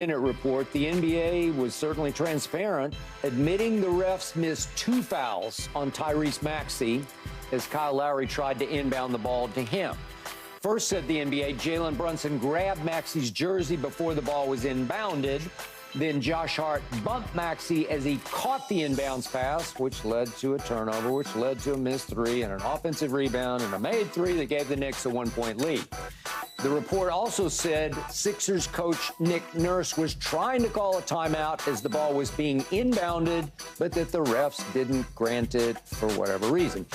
Minute report, the NBA was certainly transparent, admitting the refs missed 2 fouls on Tyrese Maxey as Kyle Lowry tried to inbound the ball to him. First, said the NBA, Jalen Brunson grabbed Maxey's jersey before the ball was inbounded. Then Josh Hart bumped Maxey as he caught the inbounds pass, which led to a turnover, which led to a missed 3 and an offensive rebound and a made 3 that gave the Knicks a 1-point lead. The report also said Sixers coach Nick Nurse was trying to call a timeout as the ball was being inbounded, but that the refs didn't grant it for whatever reason.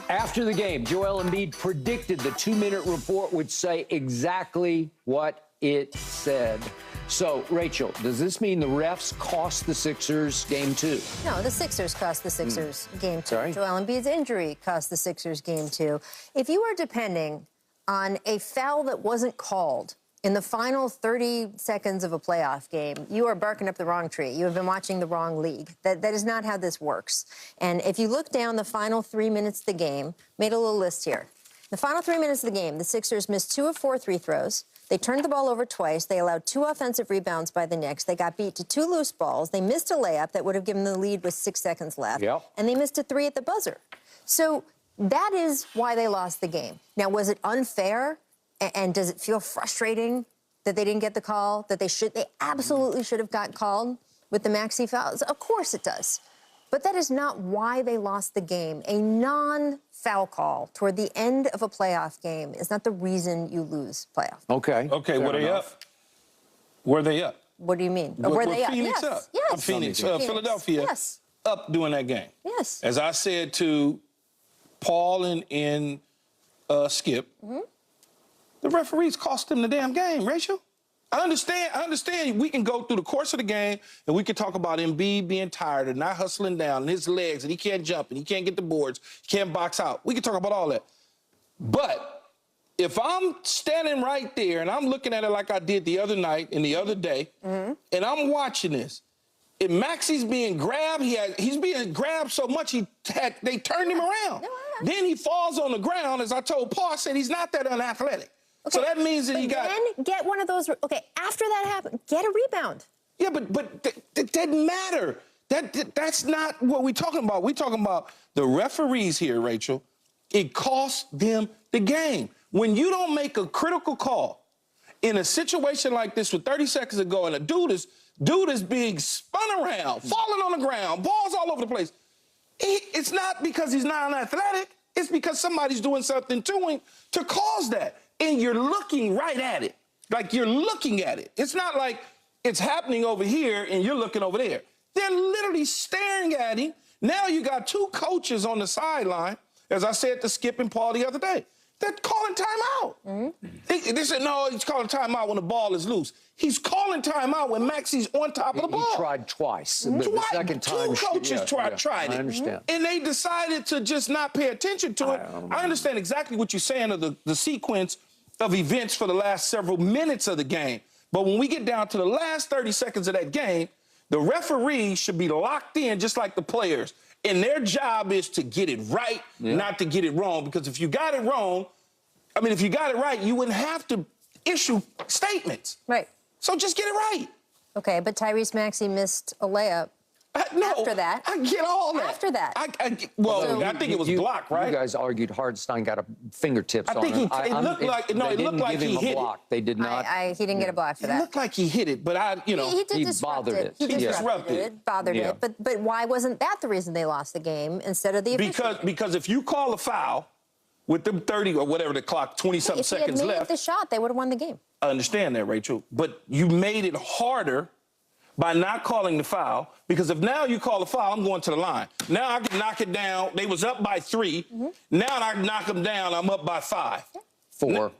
After the game, Joel Embiid predicted the 2-minute report would say exactly what it said. So, Rachel, does this mean the refs cost the Sixers game 2? No, the Sixers cost the Sixers game 2. Sorry? Joel Embiid's injury cost the Sixers game 2. If you are depending on a foul that wasn't called in the final 30 seconds of a playoff game, you are barking up the wrong tree. You have been watching the wrong league. That is not how this works. And if you look down the final 3 minutes of the game, made a little list here. The final 3 minutes of the game, the Sixers missed 2 of 4 free throws. They turned the ball over twice. They allowed 2 offensive rebounds by the Knicks. They got beat to 2 loose balls. They missed a layup that would have given the lead with 6 seconds left. Yep. And they missed a 3 at the buzzer. So that is why they lost the game. Now, was it unfair? And does it feel frustrating that they didn't get the call that they absolutely should have got called with the Maxey fouls? Of course it does. But that is not why they lost the game. A non-foul call toward the end of a playoff game is not the reason you lose playoff. Okay. Okay, were they up? Were they up? What do you mean? Were they up? Phoenix Yes. up? Yes. Phoenix, Philadelphia Yes. up during that game. Yes. As I said to Paul and Skip, the referees cost them the damn game, Rachel. I understand we can go through the course of the game and we can talk about Embiid being tired and not hustling down and his legs and he can't jump and he can't get the boards, he can't box out. We can talk about all that. But if I'm standing right there and I'm looking at it like I did the other night and the other day, and I'm watching this, and Maxey's being grabbed, he's being grabbed so much they turned him around. Then he falls on the ground. As I told Paul, I said he's not that unathletic. Okay. So that means that he got... Then get one of those... Okay, after that happened, get a rebound. Yeah, but that doesn't matter. That's not what we're talking about. We're talking about the referees here, Rachel. It cost them the game. When you don't make a critical call in a situation like this with 30 seconds to go and a dude is being spun around, falling on the ground, balls all over the place, it's not because he's not athletic. It's because somebody's doing something to him to cause that. And you're looking right at it. Like you're looking at it. It's not like it's happening over here and you're looking over there. They're literally staring at him. Now you got 2 coaches on the sideline, as I said to Skip and Paul the other day. They're calling timeout. They said, no, he's calling timeout when the ball is loose. He's calling timeout when Maxey's on top of the ball. He tried twice. The second time... 2 coaches tried it. I understand. And they decided to just not pay attention to it. I understand exactly what you're saying of the sequence of events for the last several minutes of the game. But when we get down to the last 30 seconds of that game, the referee should be locked in just like the players. And their job is to get it right, not to get it wrong. Because if you got it wrong, if you got it right, you wouldn't have to issue statements. Right. So just get it right. Okay, but Tyrese Maxey missed a layup. After that. I get all that. After that. I think it was blocked, right? You guys argued Hartenstein got a fingertips on him. It looked like he hit it. They did not. He didn't get a block for that. It looked like he hit it, but he bothered it. He disrupted it, bothered it. But why wasn't that the reason they lost the game instead of the official? Because if you call a foul with them 30 or whatever the clock, 20-something seconds left. If he had made the shot, they would have won the game. I understand that, Rachel, but you made it harder by not calling the foul, because if now you call a foul, I'm going to the line. Now I can knock it down. They was up by 3. Now I can knock them down. I'm up by 5. 4.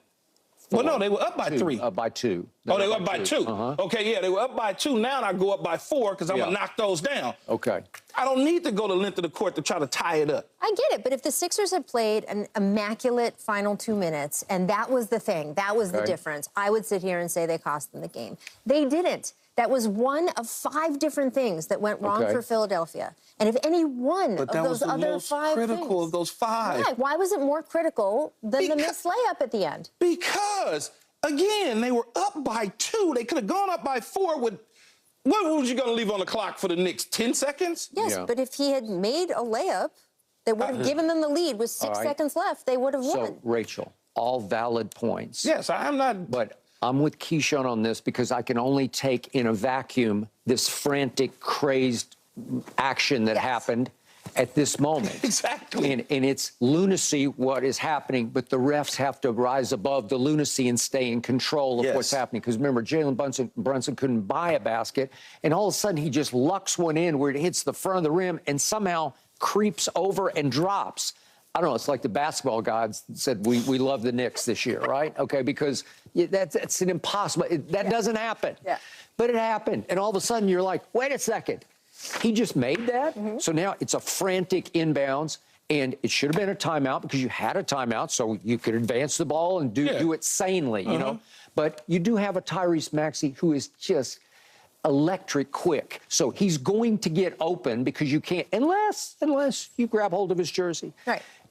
Well, no, they were up by 3. Up by 2. They were up by 2. Okay, yeah, they were up by 2. Now I go up by 4 because I'm going to knock those down. Okay. I don't need to go the length of the court to try to tie it up. I get it, but if the Sixers had played an immaculate final 2 minutes, and that was the thing, that was the difference, I would sit here and say they cost them the game. They didn't. That was one of 5 different things that went wrong for Philadelphia. And if any one of those other 5 things... But that was the most critical of those 5. Why was it more critical than the missed layup at the end? Because Again, they were up by 2. They could have gone up by 4 with, what was you going to leave on the clock for the Knicks? 10 seconds? Yes, Yeah. but if he had made a layup that would have given them the lead with 6 seconds left, they would have won. So, Rachel, all valid points. Yes, I'm not. But I'm with Keyshawn on this because I can only take in a vacuum this frantic, crazed action that happened at this moment. Exactly. And it's lunacy what is happening, but the refs have to rise above the lunacy and stay in control of what's happening. Because remember, Jalen Brunson couldn't buy a basket, and all of a sudden he just lucks one in where it hits the front of the rim and somehow creeps over and drops. I don't know, it's like the basketball gods said, we love the Knicks this year, right? Okay, because that's an impossible, that doesn't happen. Yeah. But it happened, and all of a sudden you're like, wait a second. He just made that, so now it's a frantic inbounds, and it should have been a timeout because you had a timeout, so you could advance the ball and do it sanely, you know? But you do have a Tyrese Maxey who is just electric quick. So he's going to get open because you can't, unless you grab hold of his jersey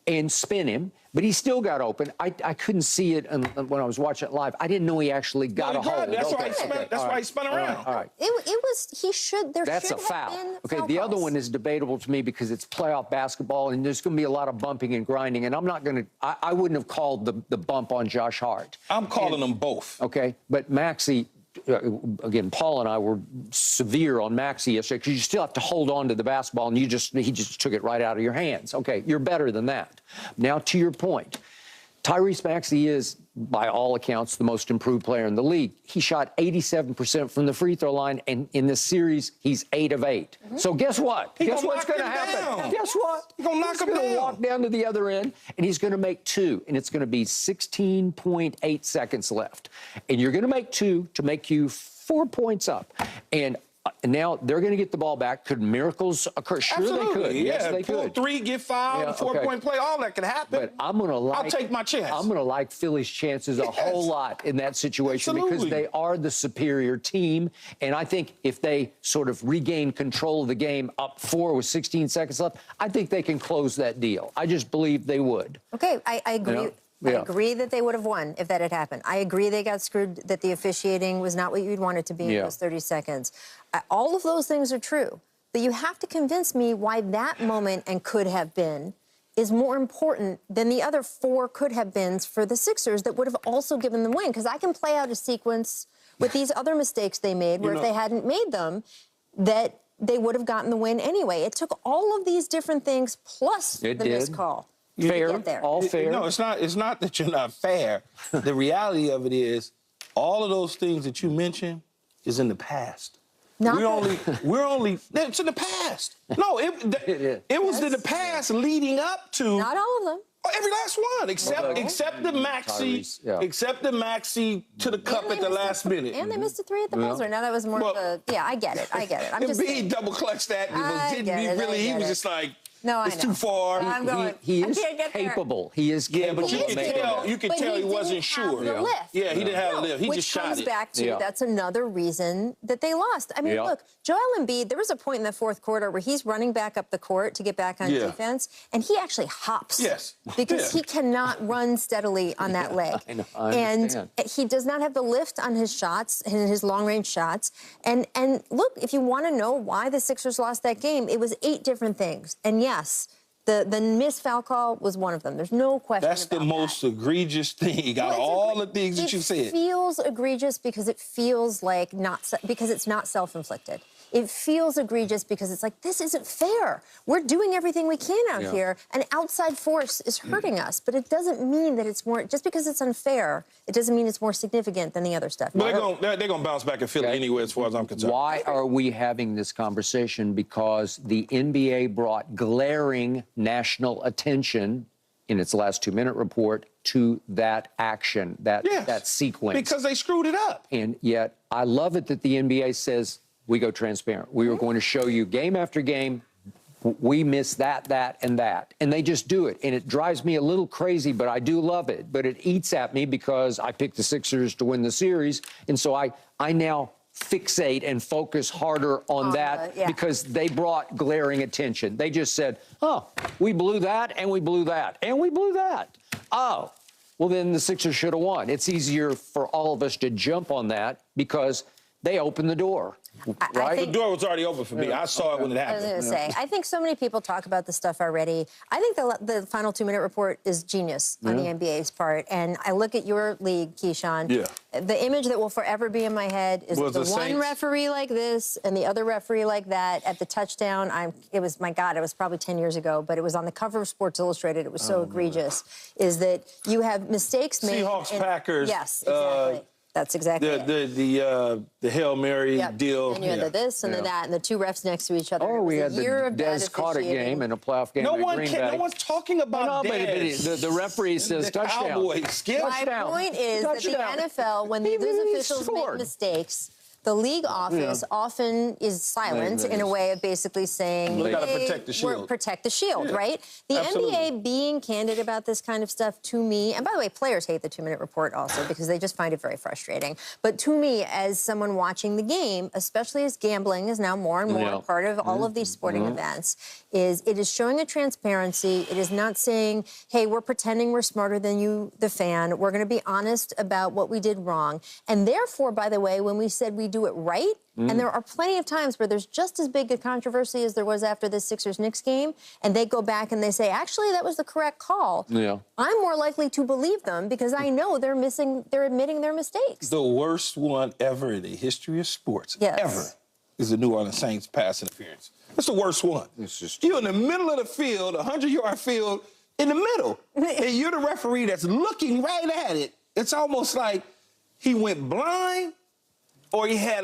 and spin him. But he still got open. I couldn't see it when I was watching it live. I didn't know he actually got a hold. That's why he spun around. All right. It was, he should, there That's should a have foul. been Okay, foul the other calls. one is debatable to me because it's playoff basketball and there's going to be a lot of bumping and grinding. And I'm not going to, I wouldn't have called the bump on Josh Hart. I'm calling them both. Okay, but Maxey, again, Paul and I were severe on Maxey yesterday because you still have to hold on to the basketball and he just took it right out of your hands. Okay, you're better than that. Now, to your point, Tyrese Maxey is, by all accounts, the most improved player in the league. He shot 87% from the free throw line, and in this series, he's 8 of 8. So guess what? Guess what's going to happen? Guess what? He's going to knock him down. He's going to walk down to the other end, and he's going to make 2, and it's going to be 16.8 seconds left. And you're going to make 2 to make you 4 points up. And now they're going to get the ball back. Could miracles occur? Sure, Absolutely. they could. Yeah. Yes, they Pull could. 3, get fouled, 4-point play, all that could happen. But I'm going to like. I'll take my chance. I'm going to like Philly's chances a whole lot in that situation because they are the superior team. And I think if they sort of regain control of the game up 4 with 16 seconds left, I think they can close that deal. I just believe they would. Okay, I agree. I agree that they would have won if that had happened. I agree they got screwed, that the officiating was not what you'd want it to be in those 30 seconds. All of those things are true. But you have to convince me why that moment and could have been is more important than the other 4 could have beens for the Sixers that would have also given them win. Because I can play out a sequence with these other mistakes they made where if they hadn't made them, that they would have gotten the win anyway. It took all of these different things plus the missed call. Fair, all fair. No, it's not that you're not fair. The reality of it is, all of those things that you mentioned is in the past. We're only. It's in the past. No, it was in the past leading up to. Not all of them. Every last one, except the Maxey, except the Maxey to the cup at the last minute. And they missed a 3 at the buzzer. Now that was more of a. Yeah, I get it. I'm just. He double clutched that. He was just like. No, it's too far. I'm going. He is capable. He is capable. But you could tell he wasn't sure. Yeah, he didn't have a lift. He just shot it. Which comes back to that's another reason that they lost. I mean, look, Joel Embiid, there was a point in the fourth quarter where he's running back up the court to get back on defense, and he actually hops. Yes. Because he cannot run steadily on that leg. I understand. He does not have the lift on his shots, his long-range shots. And look, if you want to know why the Sixers lost that game, it was 8 different things. And yes, the missed foul call was one of them. There's no question about that. That's the most egregious thing out of all the things that you said. It feels egregious because it feels like because it's not self-inflicted. It feels egregious because it's like, this isn't fair. We're doing everything we can out here. An outside force is hurting us. But it doesn't mean that it's more, just because it's unfair, it doesn't mean it's more significant than the other stuff. But they're going to bounce back and Philly anyway, as far as I'm concerned. Why are we having this conversation? Because the NBA brought glaring national attention in its last 2-minute report to that action, that sequence. Because they screwed it up. And yet, I love it that the NBA says, we go transparent. We are going to show you game after game, we miss that, and that. And they just do it. And it drives me a little crazy, but I do love it. But it eats at me because I picked the Sixers to win the series. And so I now fixate and focus harder on that because they brought glaring attention. They just said, oh, we blew that, and we blew that, and we blew that. Oh, well, then the Sixers should have won. It's easier for all of us to jump on that because they opened the door, right? The door was already open for me. I saw it when it I was happened. going to say, I think so many people talk about this stuff already. I think the final 2-minute report is genius on the NBA's part. And I look at your league, Keyshawn. Yeah. The image that will forever be in my head is Was the the one Saints. referee like this and the other referee like that at the touchdown. It was, my God, it was probably 10 years ago, but it was on the cover of Sports Illustrated. It was so egregious. Is that you have mistakes made. Seahawks, Packers. Yes, exactly. That's exactly it. The Hail Mary Yep. deal. And you had the this and the that, and the two refs next to each other. Oh, It was we a had year the of bad Des Carter officiating. game and a playoff game No at one Green can, Bay. no one's talking about No, but Dez. the referee says the touchdown. Cowboys. Skip. My Touchdown. point is that Touchdown. the NFL, when He those really officials make scored. mistakes, the league office often is silent in a way of basically saying, We gotta hey, protect the shield. protect the shield, Yeah, right? The absolutely. NBA being candid about this kind of stuff, to me, and by the way, players hate the 2-minute report also because they just find it very frustrating. But to me, as someone watching the game, especially as gambling is now more and more a part of all of these sporting events, it is showing a transparency. It is not saying, hey, we're pretending we're smarter than you, the fan. We're going to be honest about what we did wrong. And therefore, by the way, when we said we do it right, and there are plenty of times where there's just as big a controversy as there was after the Sixers-Knicks game, and they go back and they say, actually, that was the correct call. Yeah. I'm more likely to believe them because I know they're admitting their mistakes. The worst one ever in the history of sports, ever, is the New Orleans Saints pass interference. That's the worst one. It's just You're in the middle of the field, a 100-yard field, in the middle, and you're the referee that's looking right at it. It's almost like he went blind or he had a